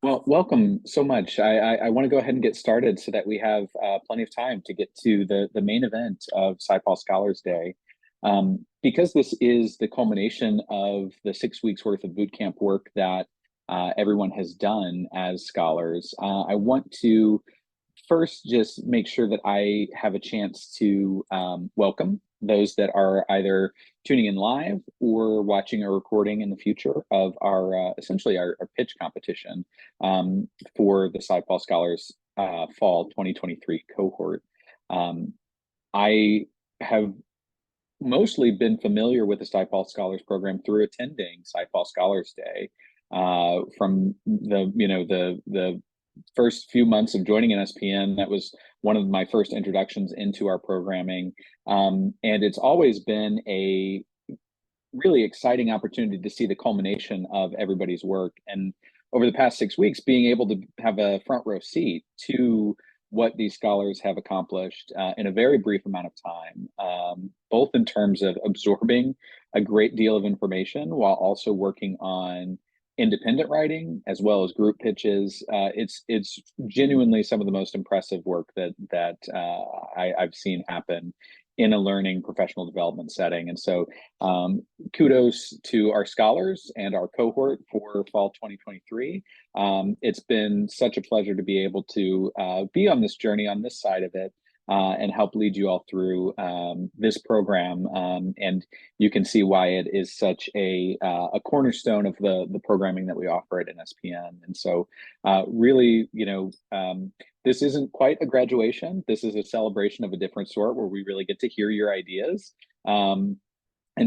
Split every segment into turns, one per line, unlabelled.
Well, welcome so much. I want to go ahead and get started so that we have plenty of time to get to the main event of SciPol Scholars Day. Because this is the culmination of the 6 weeks worth of bootcamp work that everyone has done as scholars, I want to first just make sure that I have a chance to welcome those that are either tuning in live or watching a recording in the future of our essentially our pitch competition for the SciPol Scholars Fall 2023 cohort. Um, I have mostly been familiar with the SciPol Scholars program through attending SciPol Scholars Day from the first few months of joining NSPN. That was one of my first introductions into our programming, and it's always been a really exciting opportunity to see the culmination of everybody's work. And over the past 6 weeks, being able to have a front row seat to what these scholars have accomplished in a very brief amount of time, both in terms of absorbing a great deal of information while also working on independent writing as well as group pitches. It's genuinely some of the most impressive work that I've seen happen in a learning professional development setting. And so kudos to our scholars and our cohort for fall 2023. It's been such a pleasure to be able to be on this journey on this side of it and help lead you all through this program. And you can see why it is such a cornerstone of the programming that we offer at NSPN. And so really, this isn't quite a graduation. This is a celebration of a different sort where we really get to hear your ideas. And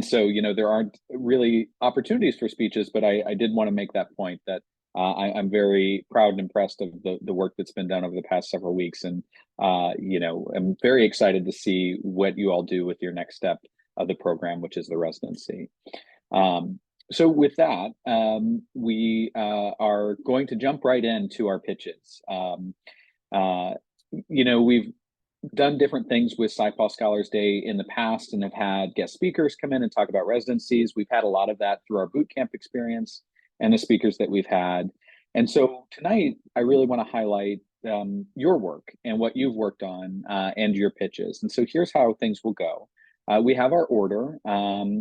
so, there aren't really opportunities for speeches, but I did want to make that point that I'm very proud and impressed of the work that's been done over the past several weeks. And, I'm very excited to see what you all do with your next step of the program, which is the residency. So with that, we are going to jump right into our pitches. We've done different things with SciPol Scholars Day in the past and have had guest speakers come in and talk about residencies. We've had a lot of that through our bootcamp experience and the speakers that we've had. And so tonight, I really want to highlight your work and what you've worked on and your pitches. And so here's how things will go. We have our order,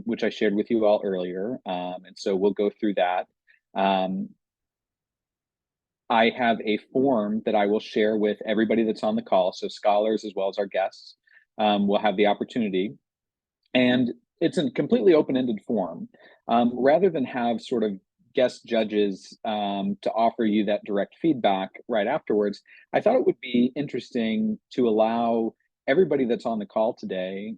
which I shared with you all earlier. And so we'll go through that. I have a form that I will share with everybody that's on the call. So scholars as well as our guests will have the opportunity. And it's a completely open-ended form. Rather than have sort of guest judges to offer you that direct feedback right afterwards, I thought it would be interesting to allow everybody that's on the call today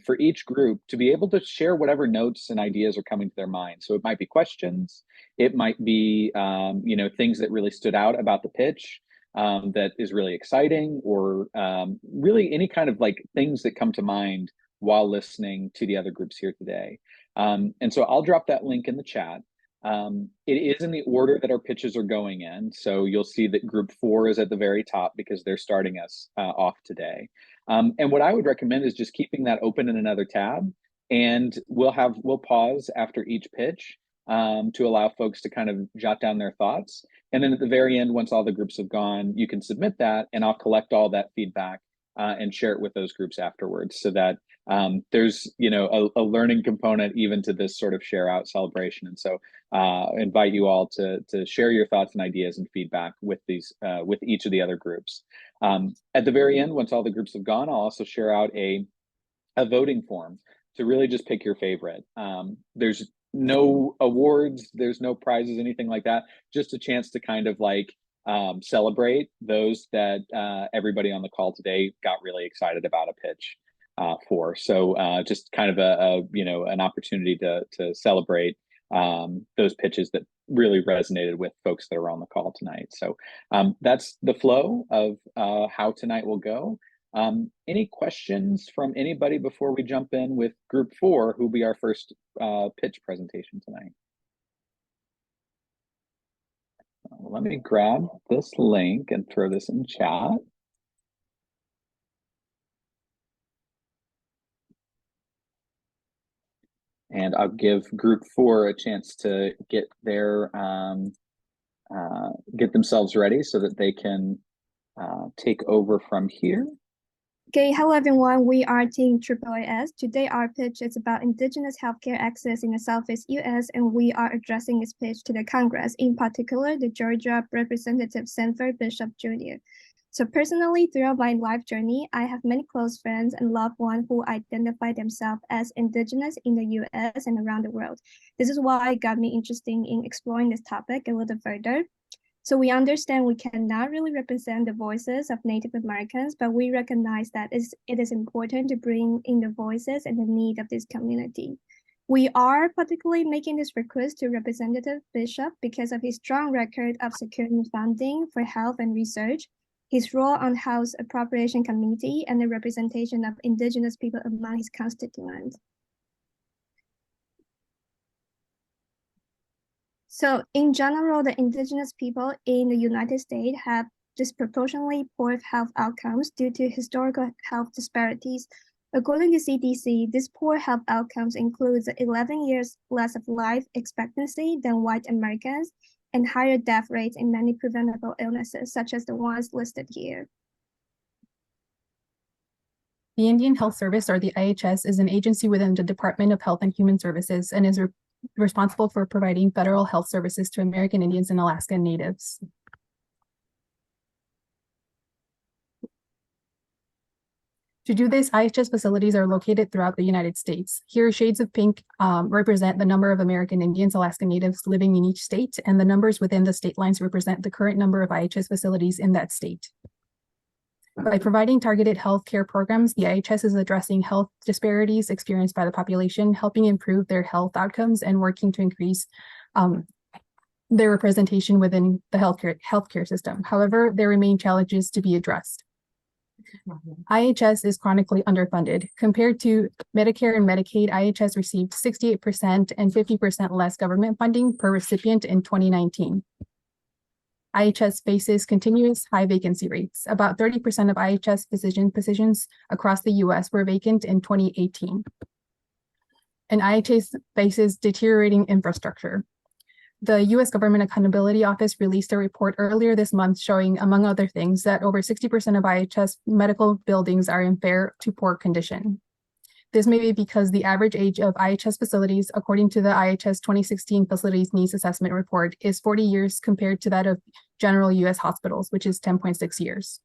for each group to be able to share whatever notes and ideas are coming to their mind. So it might be questions, it might be things that really stood out about the pitch that is really exciting, or really any kind of like things that come to mind while listening to the other groups here today. And so I'll drop that link in the chat. It is in the order that our pitches are going in. So you'll see that group 4 is at the very top because they're starting us off today. And what I would recommend is just keeping that open in another tab, and we'll pause after each pitch to allow folks to kind of jot down their thoughts. And then at the very end, once all the groups have gone, you can submit that and I'll collect all that feedback and share it with those groups afterwards, so that there's a learning component even to this sort of share out celebration. And so invite you all to share your thoughts and ideas and feedback with each of the other groups. At the very end, once all the groups have gone, I'll also share out a voting form to really just pick your favorite. There's no awards, there's no prizes, anything like that. Just a chance to kind of like celebrate those that everybody on the call today got really excited about a pitch for. So just kind of an opportunity to celebrate those pitches that really resonated with folks that are on the call tonight. So that's the flow of how tonight will go. Any questions from anybody before we jump in with group 4, who'll be our first pitch presentation tonight? Let me grab this link and throw this in chat. And I'll give group 4 a chance to get their get themselves ready so that they can take over from here.
Okay, hello everyone. We are Team AAAS. Today our pitch is about Indigenous healthcare access in the Southeast U.S., and we are addressing this pitch to the Congress, in particular the Georgia Representative Sanford Bishop Jr. So personally, throughout my life journey, I have many close friends and loved ones who identify themselves as Indigenous in the U.S. and around the world. This is why it got me interested in exploring this topic a little further. So we understand we cannot really represent the voices of Native Americans, but we recognize that it is important to bring in the voices and the need of this community. We are particularly making this request to Representative Bishop because of his strong record of securing funding for health and research, his role on House Appropriation Committee, and the representation of Indigenous people among his constituents. So in general, the Indigenous people in the United States have disproportionately poor health outcomes due to historical health disparities. According to CDC, these poor health outcomes includes 11 years less of life expectancy than white Americans and higher death rates in many preventable illnesses, such as the ones listed here.
The Indian Health Service, or the IHS, is an agency within the Department of Health and Human Services and is responsible for providing federal health services to American Indians and Alaskan Natives. To do this, IHS facilities are located throughout the United States. Here, shades of pink represent the number of American Indians, Alaskan Natives living in each state, and the numbers within the state lines represent the current number of IHS facilities in that state. By providing targeted healthcare programs, the IHS is addressing health disparities experienced by the population, helping improve their health outcomes, and working to increase their representation within the healthcare system. However, there remain challenges to be addressed. IHS is chronically underfunded. Compared to Medicare and Medicaid, IHS received 68% and 50% less government funding per recipient in 2019. IHS faces continuous high vacancy rates. About 30% of IHS physician positions across the U.S. were vacant in 2018. And IHS faces deteriorating infrastructure. The U.S. Government Accountability Office released a report earlier this month showing, among other things, that over 60% of IHS medical buildings are in fair to poor condition. This may be because the average age of IHS facilities, according to the IHS 2016 Facilities Needs Assessment Report, is 40 years compared to that of general U.S. hospitals, which is 10.6 years.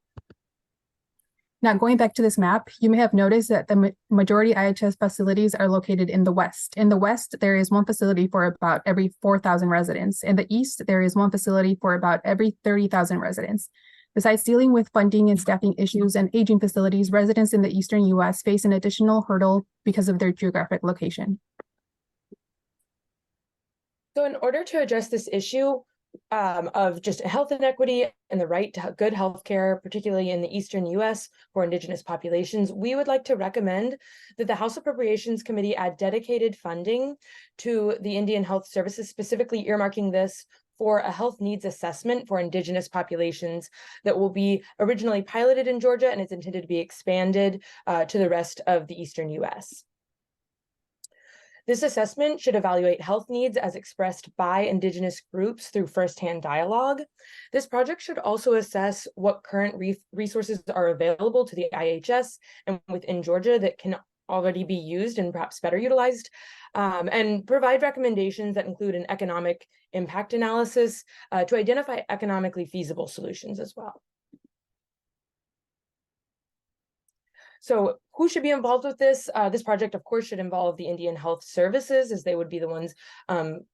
Now, going back to this map, you may have noticed that the majority IHS facilities are located in the West. In the West, there is one facility for about every 4,000 residents. In the East, there is one facility for about every 30,000 residents. Besides dealing with funding and staffing issues and aging facilities, residents in the Eastern U.S. face an additional hurdle because of their geographic location.
So in order to address this issue of just health inequity and the right to good health care, particularly in the Eastern U.S. for Indigenous populations, we would like to recommend that the House Appropriations Committee add dedicated funding to the Indian Health Services, specifically earmarking this for a health needs assessment for Indigenous populations that will be originally piloted in Georgia and is intended to be expanded to the rest of the Eastern U.S. This assessment should evaluate health needs as expressed by Indigenous groups through firsthand dialogue. This project should also assess what current resources are available to the IHS and within Georgia that can already be used and perhaps better utilized, and provide recommendations that include an economic impact analysis to identify economically feasible solutions as well. So who should be involved with this? This project, of course, should involve the Indian Health Services, as they would be the ones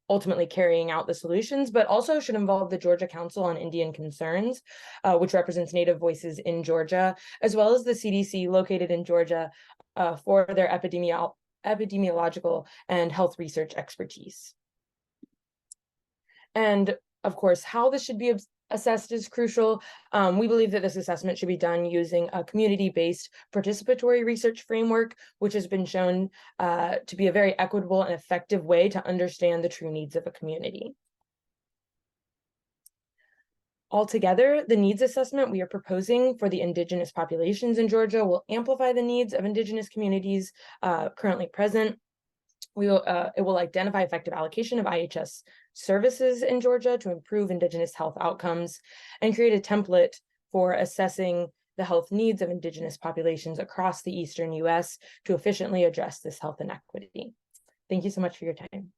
ultimately carrying out the solutions, but also should involve the Georgia Council on Indian Concerns, which represents Native voices in Georgia, as well as the CDC located in Georgia for their epidemiological and health research expertise. And of course, how this should be assessed is crucial. We believe that this assessment should be done using a community-based participatory research framework, which has been shown to be a very equitable and effective way to understand the true needs of a community. Altogether, the needs assessment we are proposing for the Indigenous populations in Georgia will amplify the needs of Indigenous communities currently present. It will identify effective allocation of IHS services in Georgia to improve Indigenous health outcomes and create a template for assessing the health needs of Indigenous populations across the Eastern US to efficiently address this health inequity. Thank you so much for your time.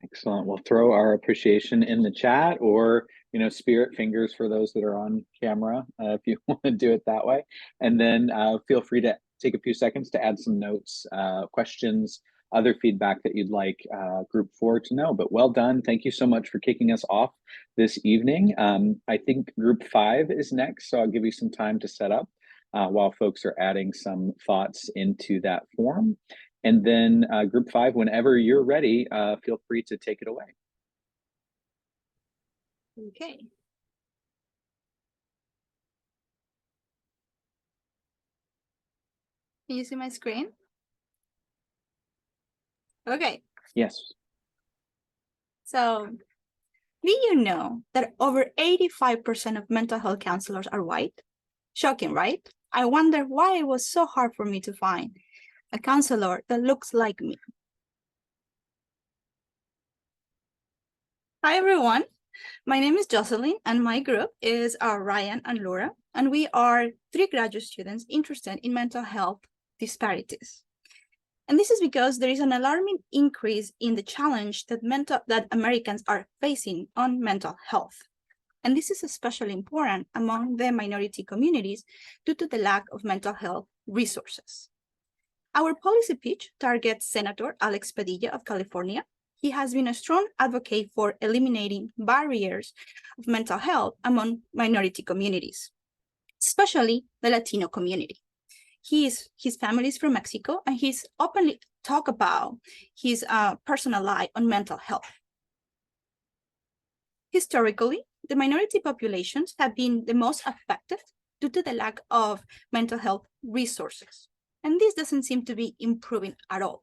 Excellent. We'll throw our appreciation in the chat, or spirit fingers for those that are on camera, if you want to do it that way. And then feel free to take a few seconds to add some notes, questions, other feedback that you'd like Group 4 to know. But well done. Thank you so much for kicking us off this evening. I think Group 5 is next, so I'll give you some time to set up while folks are adding some thoughts into that form. And then Group 5, whenever you're ready, feel free to take it away.
Okay. Can you see my screen? Okay.
Yes.
So, do you know that over 85% of mental health counselors are white? Shocking, right? I wonder why it was so hard for me to find a counselor that looks like me. Hi, everyone. My name is Jocelyn, and my group is Ryan and Laura, and we are 3 graduate students interested in mental health disparities. And this is because there is an alarming increase in the challenge that Americans are facing on mental health. And this is especially important among the minority communities due to the lack of mental health resources. Our policy pitch targets Senator Alex Padilla of California. He has been a strong advocate for eliminating barriers of mental health among minority communities, especially the Latino community. His family is from Mexico, and he's openly talked about his personal life on mental health. Historically, the minority populations have been the most affected due to the lack of mental health resources. And this doesn't seem to be improving at all.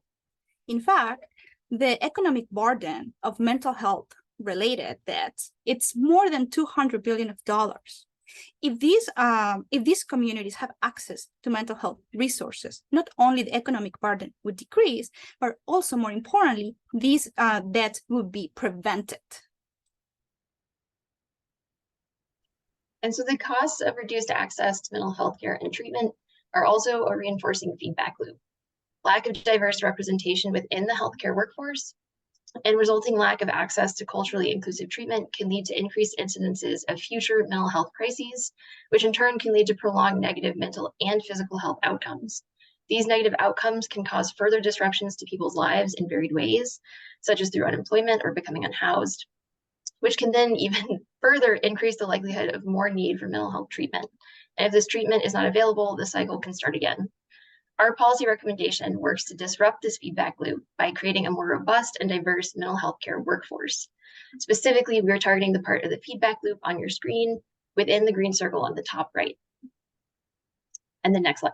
In fact, the economic burden of mental health related debts, it's more than $200 billion. If these communities have access to mental health resources, not only the economic burden would decrease, but also more importantly, these debts would be prevented.
And so the costs of reduced access to mental health care and treatment are also a reinforcing feedback loop. Lack of diverse representation within the healthcare workforce and resulting lack of access to culturally inclusive treatment can lead to increased incidences of future mental health crises, which in turn can lead to prolonged negative mental and physical health outcomes. These negative outcomes can cause further disruptions to people's lives in varied ways, such as through unemployment or becoming unhoused, which can then even further increase the likelihood of more need for mental health treatment. And if this treatment is not available, the cycle can start again. Our policy recommendation works to disrupt this feedback loop by creating a more robust and diverse mental health care workforce. Specifically, we're targeting the part of the feedback loop on your screen within the green circle on the top right. And the next slide.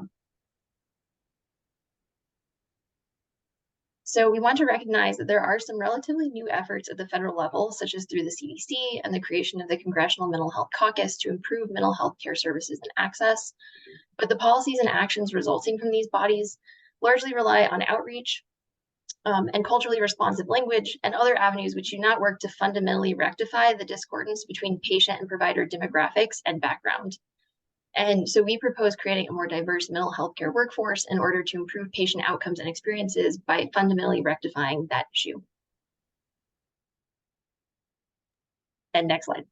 So we want to recognize that there are some relatively new efforts at the federal level, such as through the CDC and the creation of the Congressional Mental Health Caucus to improve mental health care services and access. But the policies and actions resulting from these bodies largely rely on outreach and culturally responsive language and other avenues which do not work to fundamentally rectify the discordance between patient and provider demographics and background. And so we propose creating a more diverse mental health care workforce in order to improve patient outcomes and experiences by fundamentally rectifying that issue. And next slide.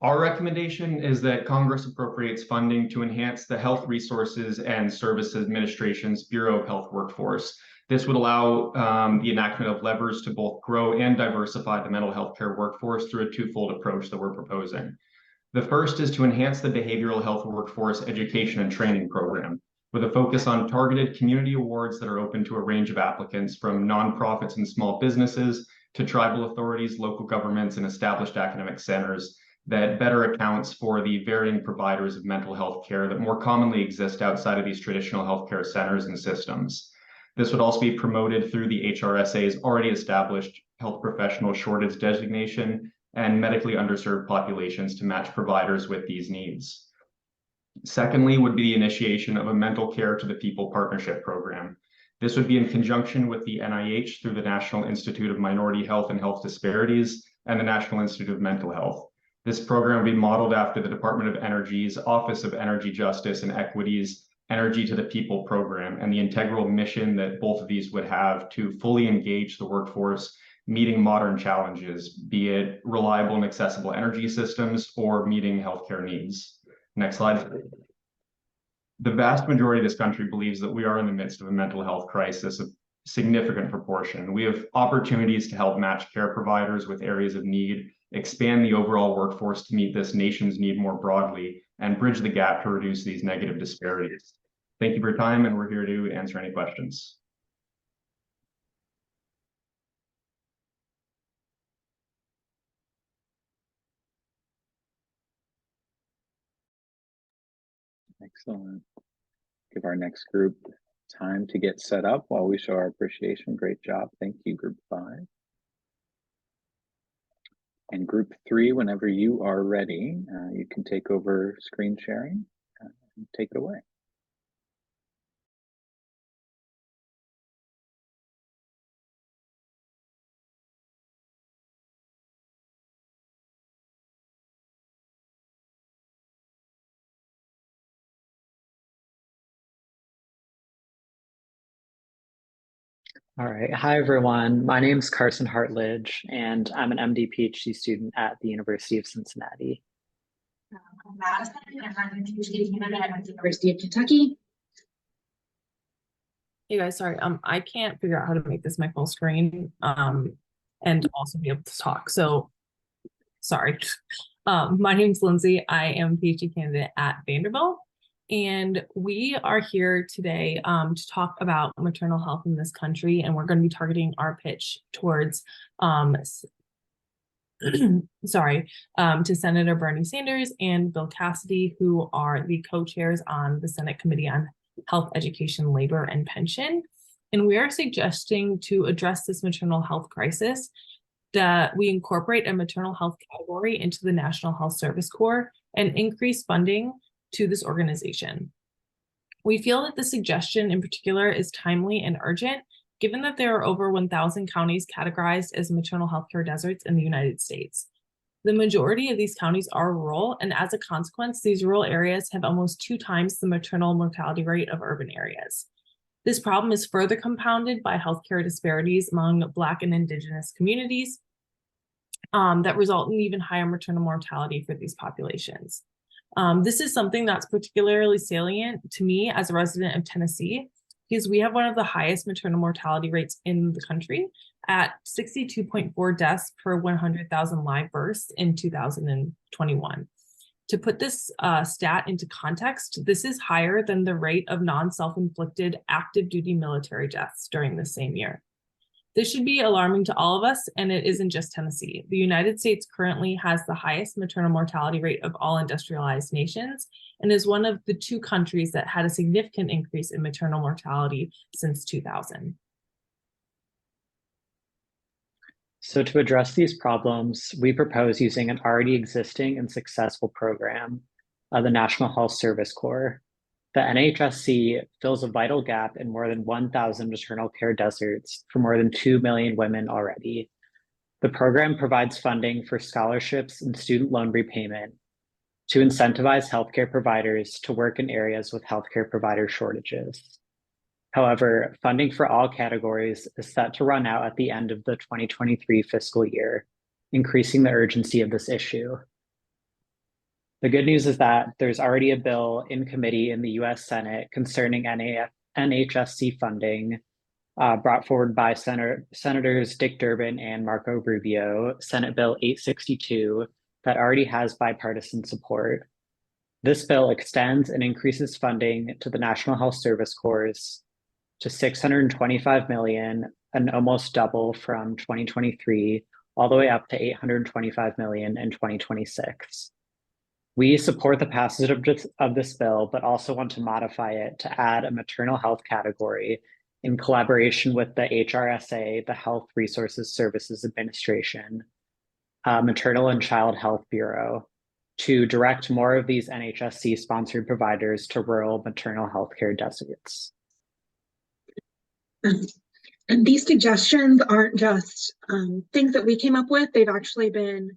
Our recommendation is that Congress appropriates funding to enhance the Health Resources and Services Administration's Bureau of Health workforce. This would allow the enactment of levers to both grow and diversify the mental health care workforce through a twofold approach that we're proposing. The first is to enhance the behavioral health workforce education and training program with a focus on targeted community awards that are open to a range of applicants, from nonprofits and small businesses to tribal authorities, local governments, and established academic centers, that better accounts for the varying providers of mental health care that more commonly exist outside of these traditional healthcare centers and systems. This would also be promoted through the HRSA's already established health professional shortage designation and medically underserved populations to match providers with these needs. Secondly, would be the initiation of a mental care to the people partnership program. This would be in conjunction with the NIH through the National Institute of Minority Health and Health Disparities and the National Institute of Mental Health. This program would be modeled after the Department of Energy's Office of Energy Justice and Equity's Energy to the People program and the integral mission that both of these would have to fully engage the workforce meeting modern challenges, be it reliable and accessible energy systems or meeting healthcare needs. Next slide. The vast majority of this country believes that we are in the midst of a mental health crisis of significant proportion. We have opportunities to help match care providers with areas of need, expand the overall workforce to meet this nation's need more broadly, and bridge the gap to reduce these negative disparities. Thank you for your time, and we're here to answer any questions.
Excellent. Give our next group time to get set up while we show our appreciation. Great job. Thank you, group 5. And group 3, whenever you are ready, you can take over screen sharing and take it away.
All right. Hi, everyone. My name is Carson Hartledge, and I'm an MD PhD student at the University of Cincinnati.
I'm Madison, and I'm a PhD candidate at the University of Kentucky.
Hey guys, sorry, I can't figure out how to make this my full screen, and also be able to talk. So, sorry. My name is Lindsay. I am a PhD candidate at Vanderbilt. And we are here today to talk about maternal health in this country, and we're going to be targeting our pitch towards, to Senator Bernie Sanders and Bill Cassidy, who are the co-chairs on the Senate Committee on Health, Education, Labor, and Pension. And we are suggesting to address this maternal health crisis that we incorporate a maternal health category into the National Health Service Corps and increase funding to this organization. We feel that the suggestion in particular is timely and urgent, given that there are over 1,000 counties categorized as maternal health care deserts in the United States. The majority of these counties are rural, and as a consequence, these rural areas have almost 2 times the maternal mortality rate of urban areas. This problem is further compounded by healthcare disparities among Black and Indigenous communities that result in even higher maternal mortality for these populations. This is something that's particularly salient to me as a resident of Tennessee, because we have one of the highest maternal mortality rates in the country at 62.4 deaths per 100,000 live births in 2021. To put this stat into context, this is higher than the rate of non-self-inflicted active duty military deaths during the same year. This should be alarming to all of us, and it isn't just Tennessee. The United States currently has the highest maternal mortality rate of all industrialized nations and is one of the 2 countries that had a significant increase in maternal mortality since 2000.
So to address these problems, we propose using an already existing and successful program, the National Health Service Corps. The NHSC fills a vital gap in more than 1,000 maternal care deserts for more than 2 million women already. The program provides funding for scholarships and student loan repayment to incentivize healthcare providers to work in areas with healthcare provider shortages. However, funding for all categories is set to run out at the end of the 2023 fiscal year, increasing the urgency of this issue. The good news is that there's already a bill in committee in the US Senate concerning NHSC funding brought forward by Senators Dick Durbin and Marco Rubio, Senate Bill 862, that already has bipartisan support. This bill extends and increases funding to the National Health Service Corps to $625 million, and almost double from 2023, all the way up to $825 million in 2026. We support the passage of this bill, but also want to modify it to add a maternal health category in collaboration with the HRSA, the Health Resources Services Administration, Maternal and Child Health Bureau, to direct more of these NHSC-sponsored providers to rural maternal health care deserts.
And these suggestions aren't just things that we came up with. They've actually been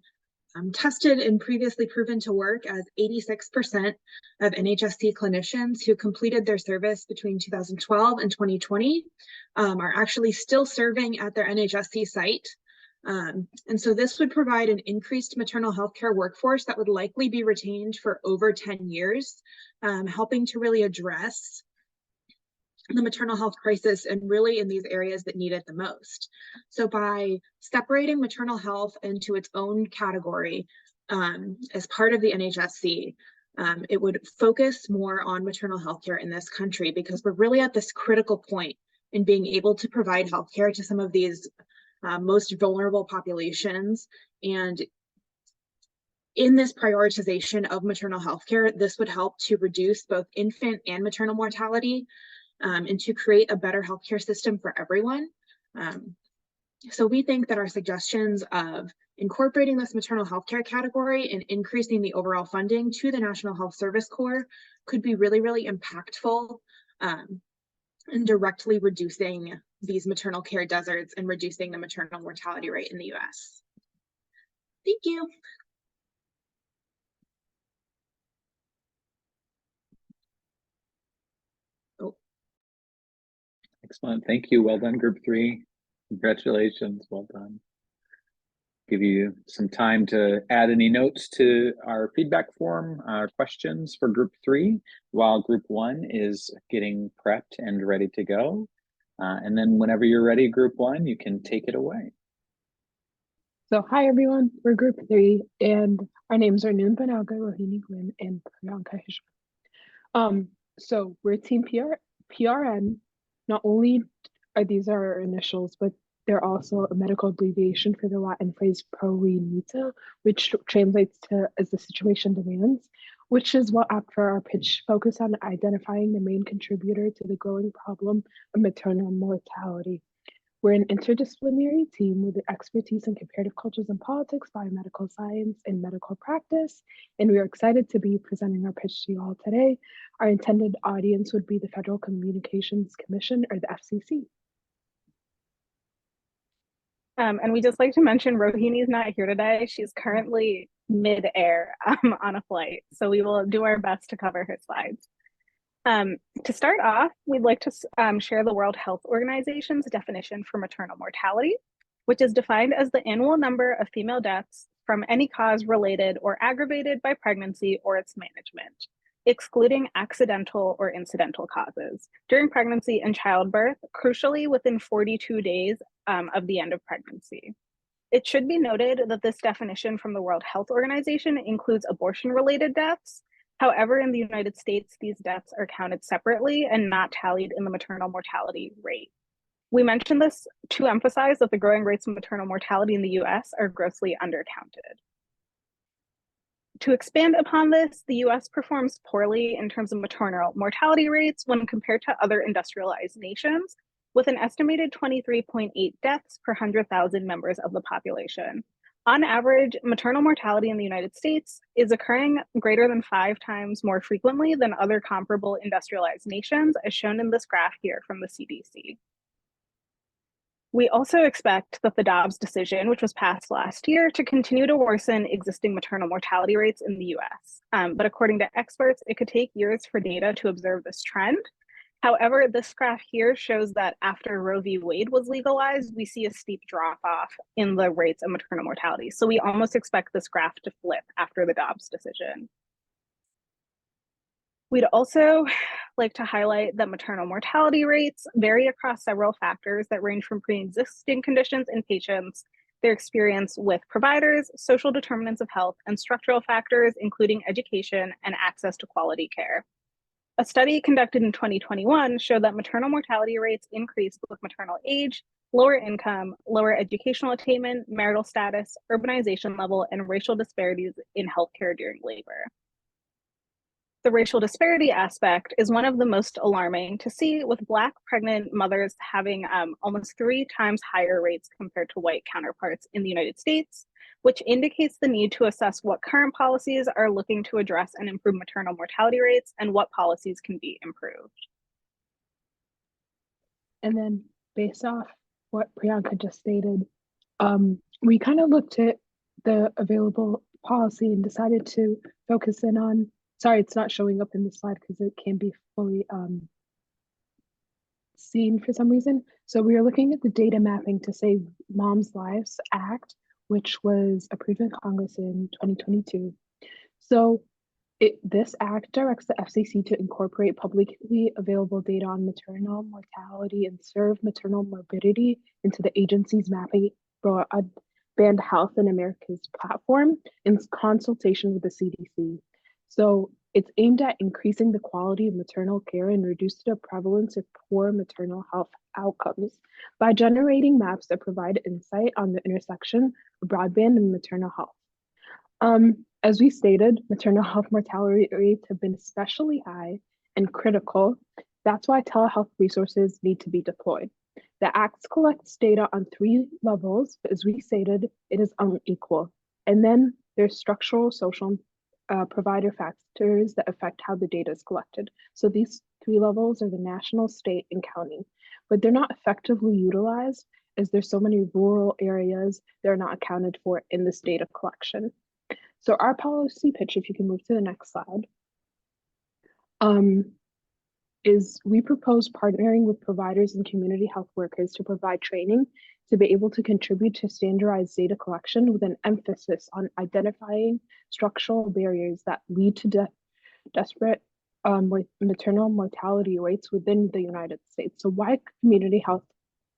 tested and previously proven to work, as 86% of NHSC clinicians who completed their service between 2012 and 2020 are actually still serving at their NHSC site. And so this would provide an increased maternal health care workforce that would likely be retained for over 10 years, helping to really address the maternal health crisis and really in these areas that need it the most. So by separating maternal health into its own category as part of the NHSC, it would focus more on maternal health care in this country, because we're really at this critical point in being able to provide health care to some of these most vulnerable populations. And in this prioritization of maternal health care, this would help to reduce both infant and maternal mortality, and to create a better healthcare system for everyone. So we think that our suggestions of incorporating this maternal healthcare category and increasing the overall funding to the National Health Service Corps could be really, really impactful in directly reducing these maternal care deserts and reducing the maternal mortality rate in the US. Thank you.
Excellent. Thank you. Well done, Group 3. Congratulations. Well done. Give you some time to add any notes to our feedback form, our questions for Group 3, while Group 1 is getting prepped and ready to go. And then whenever you're ready, Group 1, you can take it away.
So hi everyone, we're Group 3, and our names are Noon Panaga, Rohini Gwyn, and Priyanka Hishma. So we're Team PRN. Not only are these our initials, but they're also a medical abbreviation for the Latin phrase pro re nita, which translates to as the situation demands, which is what, after our pitch, focus on identifying the main contributor to the growing problem of maternal mortality. We're an interdisciplinary team with expertise in comparative cultures and politics, biomedical science, and medical practice, and we are excited to be presenting our pitch to you all today. Our intended audience would be the Federal Communications Commission, or the FCC.
And we just like to mention Rohini is not here today. She's currently mid-air on a flight, so we will do our best to cover her slides. To start off, we'd like to share the World Health Organization's definition for maternal mortality, which is defined as the annual number of female deaths from any cause related or aggravated by pregnancy or its management, excluding accidental or incidental causes, during pregnancy and childbirth, crucially within 42 days of the end of pregnancy. It should be noted that this definition from the World Health Organization includes abortion-related deaths. However, in the United States, these deaths are counted separately and not tallied in the maternal mortality rate. We mention this to emphasize that the growing rates of maternal mortality in the US are grossly undercounted. To expand upon this, the US performs poorly in terms of maternal mortality rates when compared to other industrialized nations, with an estimated 23.8 deaths per 100,000 members of the population. On average, maternal mortality in the United States is occurring greater than 5 times more frequently than other comparable industrialized nations, as shown in this graph here from the CDC. We also expect that the Dobbs decision, which was passed last year, to continue to worsen existing maternal mortality rates in the US. But according to experts, it could take years for data to observe this trend. However, this graph here shows that after Roe v. Wade was legalized, we see a steep drop off in the rates of maternal mortality. So we almost expect this graph to flip after the Dobbs decision. We'd also like to highlight that maternal mortality rates vary across several factors that range from pre-existing conditions in patients, their experience with providers, social determinants of health, and structural factors, including education and access to quality care. A study conducted in 2021 showed that maternal mortality rates increased with maternal age, lower income, lower educational attainment, marital status, urbanization level, and racial disparities in healthcare during labor. The racial disparity aspect is one of the most alarming to see, with Black pregnant mothers having almost 3 times higher rates compared to white counterparts in the United States, which indicates the need to assess what current policies are looking to address and improve maternal mortality rates and what policies can be improved.
And then based off what Priyanka just stated, we kind of looked at the available policy and decided to focus in on, sorry, it's not showing up in the slide because it can't be fully seen for some reason. So we are looking at the Data Mapping to Save Moms' Lives Act, which was approved in Congress in 2022. So this act directs the FCC to incorporate publicly available data on maternal mortality and serve maternal morbidity into the agency's mapping broadband health in America's platform in consultation with the CDC. So it's aimed at increasing the quality of maternal care and reduce the prevalence of poor maternal health outcomes by generating maps that provide insight on the intersection of broadband and maternal health. As we stated, maternal health mortality rates have been especially high and critical. That's why telehealth resources need to be deployed. The Act collects data on 3 levels, but as we stated, it is unequal. And then there's structural, social, provider factors that affect how the data is collected. So these 3 levels are the national, state, and county, but they're not effectively utilized as there's so many rural areas that are not accounted for in this data collection. So our policy pitch, if you can move to the next slide, is we propose partnering with providers and community health workers to provide training to be able to contribute to standardized data collection with an emphasis on identifying structural barriers that lead to desperate maternal mortality rates within the United States. So why community health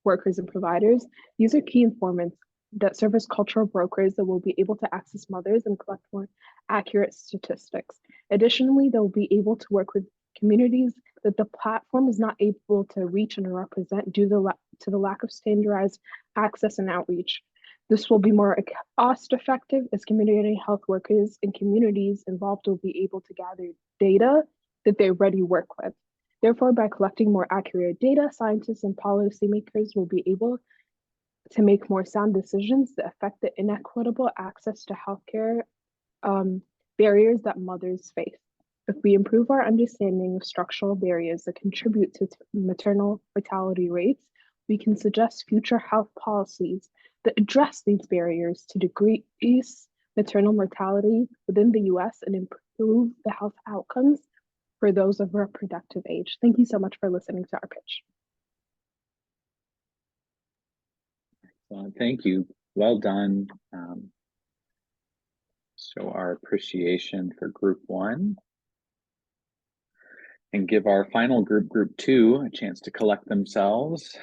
workers and providers? These are key informants that serve as cultural brokers that will be able to access mothers and collect more accurate statistics. Additionally, they'll be able to work with communities that the platform is not able to reach and represent due to the lack of standardized access and outreach. This will be more cost effective as community health workers and communities involved will be able to gather data that they already work with. Therefore, by collecting more accurate data, scientists and policymakers will be able to make more sound decisions that affect the inequitable access to healthcare barriers that mothers face. If we improve our understanding of structural barriers that contribute to maternal mortality rates, we can suggest future health policies that address these barriers to decrease maternal mortality within the US and improve the health outcomes for those of reproductive age. Thank you so much for listening to our pitch.
Thank you. Well done. Show our appreciation for group 1 and give our final group, group 2, a chance to collect themselves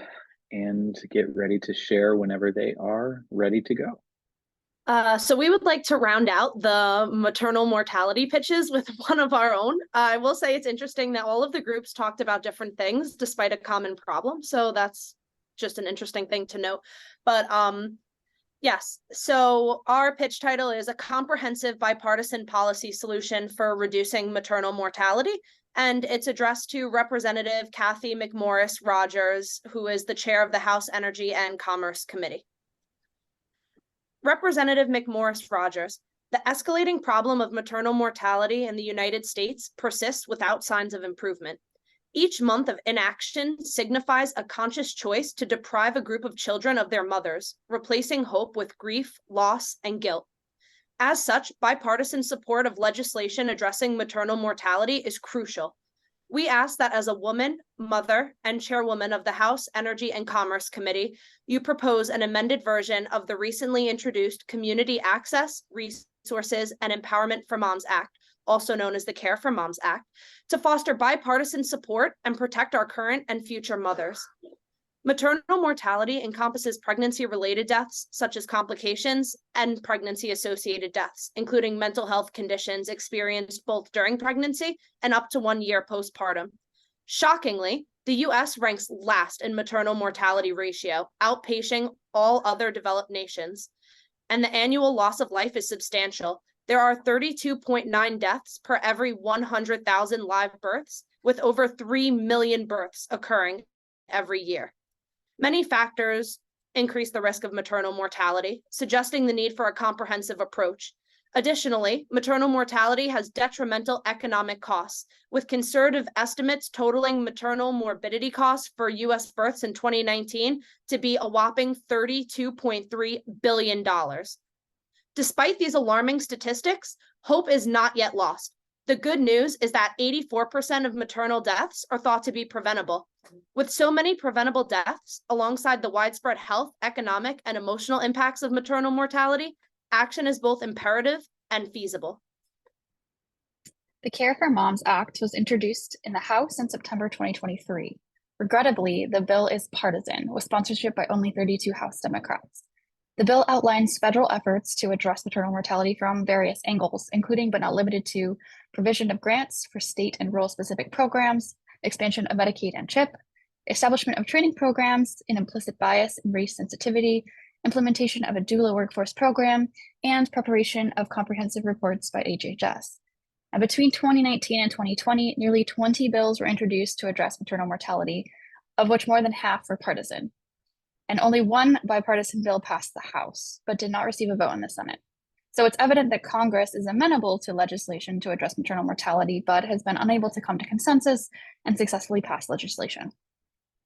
and get ready to share whenever they are ready to go.
So we would like to round out the maternal mortality pitches with one of our own. I will say it's interesting that all of the groups talked about different things despite a common problem. So that's just an interesting thing to note. But yes, so our pitch title is A Comprehensive Bipartisan Policy Solution for Reducing Maternal Mortality. And it's addressed to Representative Kathy McMorris Rogers, who is the chair of the House Energy and Commerce Committee. Representative McMorris Rogers, the escalating problem of maternal mortality in the United States persists without signs of improvement. Each month of inaction signifies a conscious choice to deprive a group of children of their mothers, replacing hope with grief, loss, and guilt. As such, bipartisan support of legislation addressing maternal mortality is crucial. We ask that as a woman, mother, and chairwoman of the House Energy and Commerce Committee, you propose an amended version of the recently introduced Community Access, Resources, and Empowerment for Moms Act, also known as the Care for Moms Act, to foster bipartisan support and protect our current and future mothers. Maternal mortality encompasses pregnancy-related deaths, such as complications and pregnancy-associated deaths, including mental health conditions experienced both during pregnancy and up to 1 year postpartum. Shockingly, the US ranks last in maternal mortality ratio, outpacing all other developed nations. And the annual loss of life is substantial. There are 32.9 deaths per every 100,000 live births, with over 3 million births occurring every year. Many factors increase the risk of maternal mortality, suggesting the need for a comprehensive approach. Additionally, maternal mortality has detrimental economic costs, with conservative estimates totaling maternal morbidity costs for U.S. births in 2019 to be a whopping $32.3 billion. Despite these alarming statistics, hope is not yet lost. The good news is that 84% of maternal deaths are thought to be preventable. With so many preventable deaths, alongside the widespread health, economic, and emotional impacts of maternal mortality, action is both imperative and feasible.
The Care for Moms Act was introduced in the House in September 2023. Regrettably, the bill is partisan, with sponsorship by only 32 House Democrats. The bill outlines federal efforts to address maternal mortality from various angles, including but not limited to provision of grants for state and rural-specific programs, expansion of Medicaid and CHIP, establishment of training programs in implicit bias and race sensitivity, implementation of a doula workforce program, and preparation of comprehensive reports by HHS. And between 2019 and 2020, nearly 20 bills were introduced to address maternal mortality, of which more than half were partisan. And only one bipartisan bill passed the House, but did not receive a vote in the Senate. So it's evident that Congress is amenable to legislation to address maternal mortality, but has been unable to come to consensus and successfully pass legislation.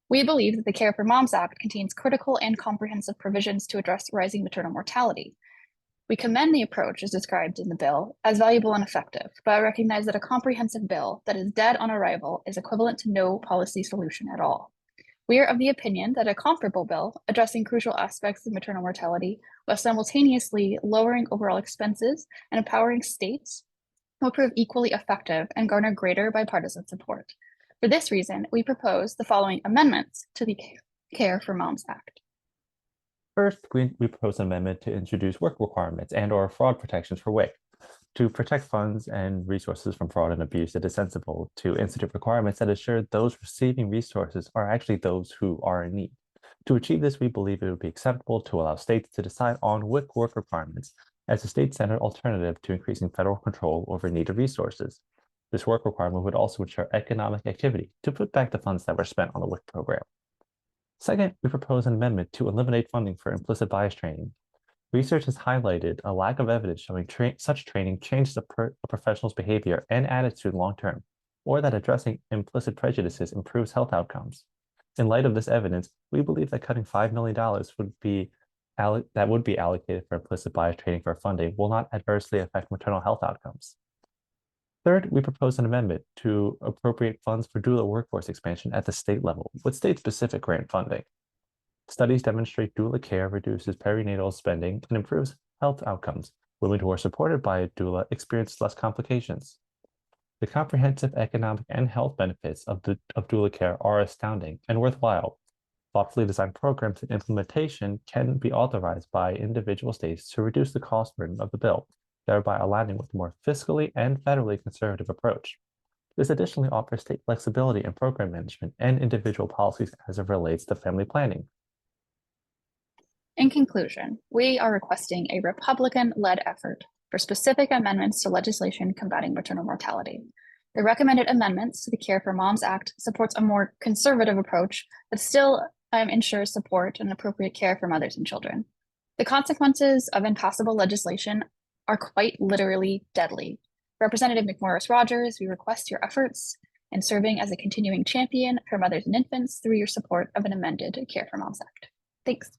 We believe that the Care for Moms Act contains critical and comprehensive provisions to address rising maternal mortality. We commend the approach as described in the bill as valuable and effective, but recognize that a comprehensive bill that is dead on arrival is equivalent to no policy solution at all. We are of the opinion that a comparable bill addressing crucial aspects of maternal mortality while simultaneously lowering overall expenses and empowering states will prove equally effective and garner greater bipartisan support. For this reason, we propose the following amendments to the Care for Moms Act.
First, we propose an amendment to introduce work requirements and/or fraud protections for WIC. To protect funds and resources from fraud and abuse, it is sensible to institute requirements that ensure those receiving resources are actually those who are in need. To achieve this, we believe it would be acceptable to allow states to decide on WIC work requirements as a state-centered alternative to increasing federal control over needed resources. This work requirement would also ensure economic activity to put back the funds that were spent on the WIC program. Second, we propose an amendment to eliminate funding for implicit bias training. Research has highlighted a lack of evidence showing such training changes a professional's behavior and attitude long-term, or that addressing implicit prejudices improves health outcomes. In light of this evidence, we believe that cutting $5 million would be allocated for implicit bias training for funding will not adversely affect maternal health outcomes. Third, we propose an amendment to appropriate funds for doula workforce expansion at the state level with state-specific grant funding. Studies demonstrate doula care reduces perinatal spending and improves health outcomes. Women who are supported by a doula experience less complications. The comprehensive economic and health benefits of doula care are astounding and worthwhile. Thoughtfully designed programs and implementation can be authorized by individual states to reduce the cost burden of the bill, thereby aligning with a more fiscally and federally conservative approach. This additionally offers state flexibility in program management and individual policies as it relates to family planning.
In conclusion, we are requesting a Republican-led effort for specific amendments to legislation combating maternal mortality. The recommended amendments to the Care for Moms Act supports a more conservative approach that still ensures support and appropriate care for mothers and children. The consequences of impassable legislation are quite literally deadly. Representative McMorris-Rogers, we request your efforts in serving as a continuing champion for mothers and infants through your support of an amended Care for Moms Act. Thanks.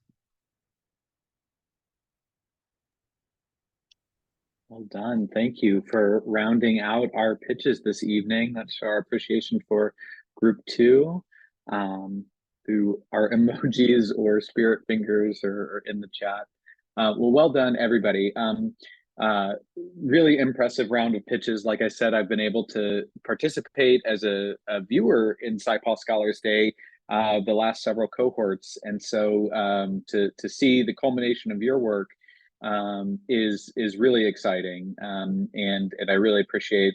Well done. Thank you for rounding out our pitches this evening. Let's show our appreciation for group 2, who are emojis or spirit fingers or in the chat. Well done, everybody. Really impressive round of pitches. Like I said, I've been able to participate as a viewer in SciPol Scholars Day the last several cohorts. And so to see the culmination of your work is really exciting, and I really appreciate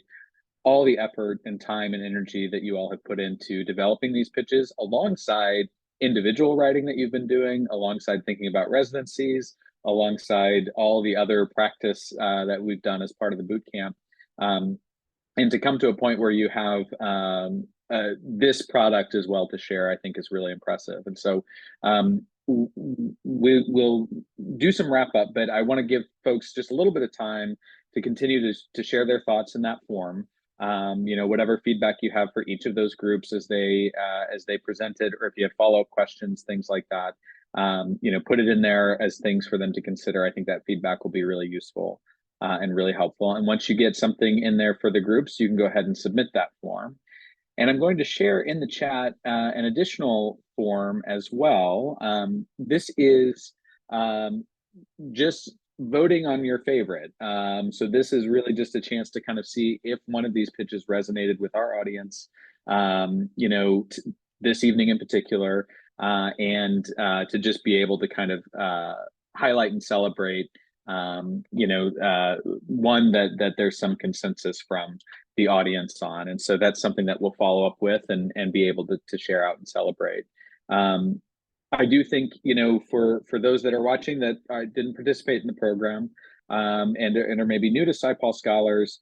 all the effort and time and energy that you all have put into developing these pitches, alongside individual writing that you've been doing, alongside thinking about residencies, alongside all the other practice that we've done as part of the boot camp, and to come to a point where you have this product as well to share, I think is really impressive. And so we'll do some wrap up, but I want to give folks just a little bit of time to continue to share their thoughts in that form. Whatever feedback you have for each of those groups as they presented, or if you have follow-up questions, things like that, put it in there as things for them to consider. I think that feedback will be really useful and really helpful. And once you get something in there for the groups, you can go ahead and submit that form. And I'm going to share in the chat an additional form as well. This is just voting on your favorite. So this is really just a chance to kind of see if one of these pitches resonated with our audience, this evening in particular, and to just be able to kind of highlight and celebrate, one that there's some consensus from the audience on. And so that's something that we'll follow up with and be able to share out and celebrate. I do think, for those that are watching that didn't participate in the program and are maybe new to SciPol Scholars,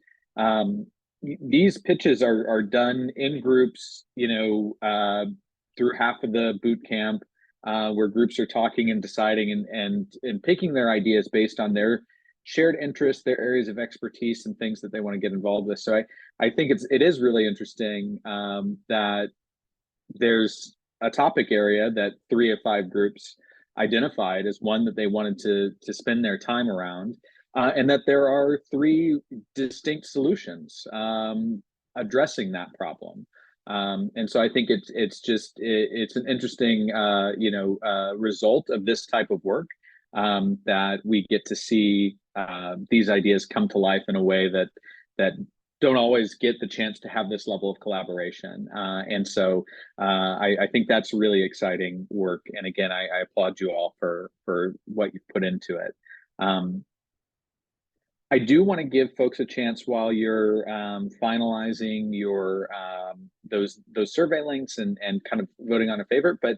these pitches are done in groups, through half of the boot camp, where groups are talking and deciding and picking their ideas based on their shared interests, their areas of expertise, and things that they want to get involved with. So I think it is really interesting that there's a topic area that 3 of 5 groups identified as one that they wanted to spend their time around, and that there are 3 distinct solutions addressing that problem. And so I think it's an interesting result of this type of work, that we get to see these ideas come to life in a way that don't always get the chance to have this level of collaboration. And so I think that's really exciting work. And again, I applaud you all for what you've put into it. I do want to give folks a chance while you're finalizing your those survey links and kind of voting on a favorite. But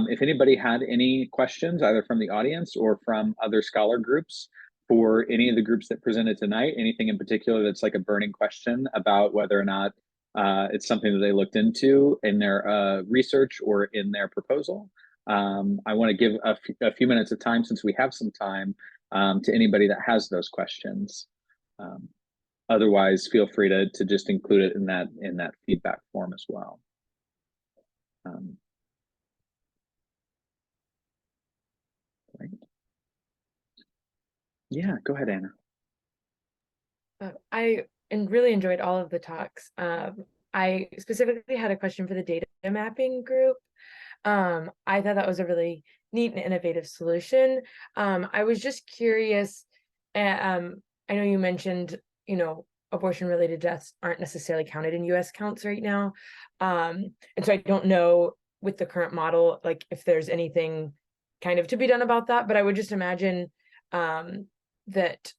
if anybody had any questions, either from the audience or from other scholar groups for any of the groups that presented tonight, anything in particular that's like a burning question about whether or not it's something that they looked into in their research or in their proposal, I want to give a few minutes of time, since we have some time, to anybody that has those questions. Otherwise, feel free to just include it in that feedback form as well. Great. Yeah, go ahead, Anna.
I really enjoyed all of the talks. I specifically had a question for the data mapping group. I thought that was a really neat and innovative solution. I was just curious, I know you mentioned, abortion-related deaths aren't necessarily counted in US counts right now. And so I don't know with the current model, like if there's anything kind of to be done about that, but I would just imagine that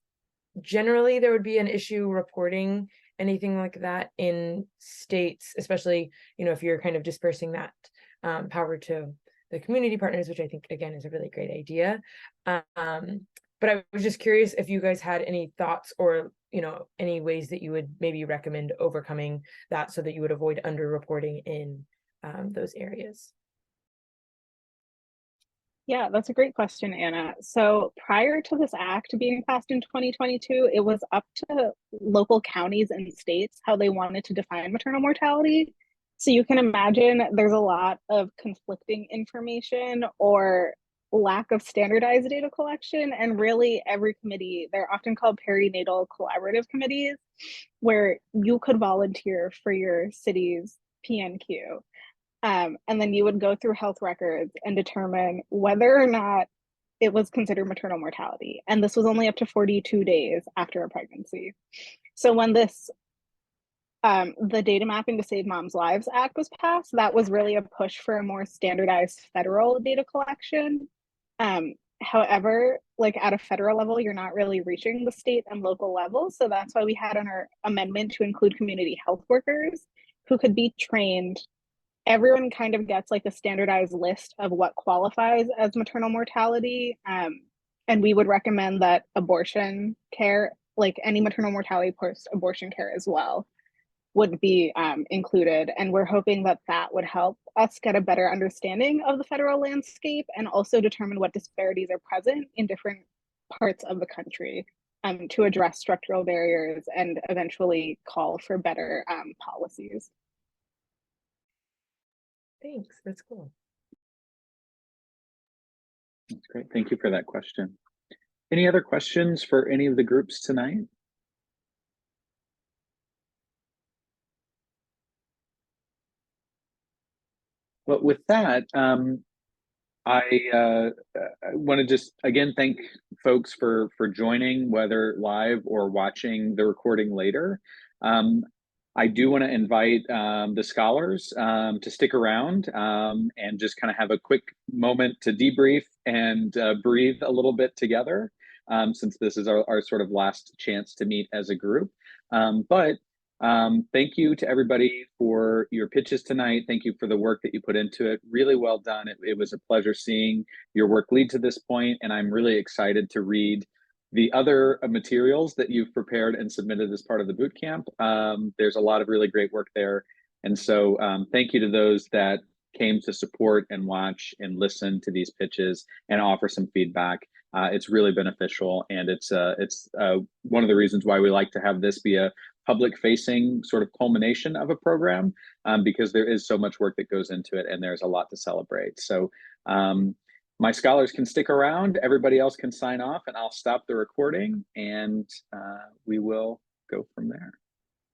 generally there would be an issue reporting anything like that in states, especially, if you're kind of dispersing that power to the community partners, which I think, again, is a really great idea. But I was just curious if you guys had any thoughts or, any ways that you would maybe recommend overcoming that so that you would avoid underreporting in those areas.
Yeah, that's a great question, Anna. So prior to this act being passed in 2022, it was up to local counties and states how they wanted to define maternal mortality. So you can imagine there's a lot of conflicting information or lack of standardized data collection. And really every committee, they're often called perinatal collaborative committees, where you could volunteer for your city's PNQ. And then you would go through health records and determine whether or not it was considered maternal mortality. And this was only up to 42 days after a pregnancy. So when this, the Data Mapping to Save Moms' Lives Act was passed, that was really a push for a more standardized federal data collection. However, like at a federal level, you're not really reaching the state and local level. So that's why we had on our amendment to include community health workers who could be trained. Everyone kind of gets like a standardized list of what qualifies as maternal mortality. And we would recommend that abortion care, like any maternal mortality post-abortion care as well, would be included. And we're hoping that that would help us get a better understanding of the federal landscape and also determine what disparities are present in different parts of the country to address structural barriers and eventually call for better policies.
Thanks, that's cool.
That's great. Thank you for that question. Any other questions for any of the groups tonight? Well, with that, I want to just again thank folks for joining, whether live or watching the recording later. I do want to invite the scholars to stick around and just kind of have a quick moment to debrief and breathe a little bit together, since this is our sort of last chance to meet as a group. Thank you to everybody for your pitches tonight. Thank you for the work that you put into it. Really well done. It was a pleasure seeing your work lead to this point, and I'm really excited to read the other materials that you've prepared and submitted as part of the bootcamp. There's a lot of really great work there. And so thank you to those that came to support and watch and listen to these pitches and offer some feedback. It's really beneficial, and it's one of the reasons why we like to have this be a public-facing sort of culmination of a program, because there is so much work that goes into it, and there's a lot to celebrate. So my scholars can stick around, everybody else can sign off, and I'll stop the recording, and we will go from there.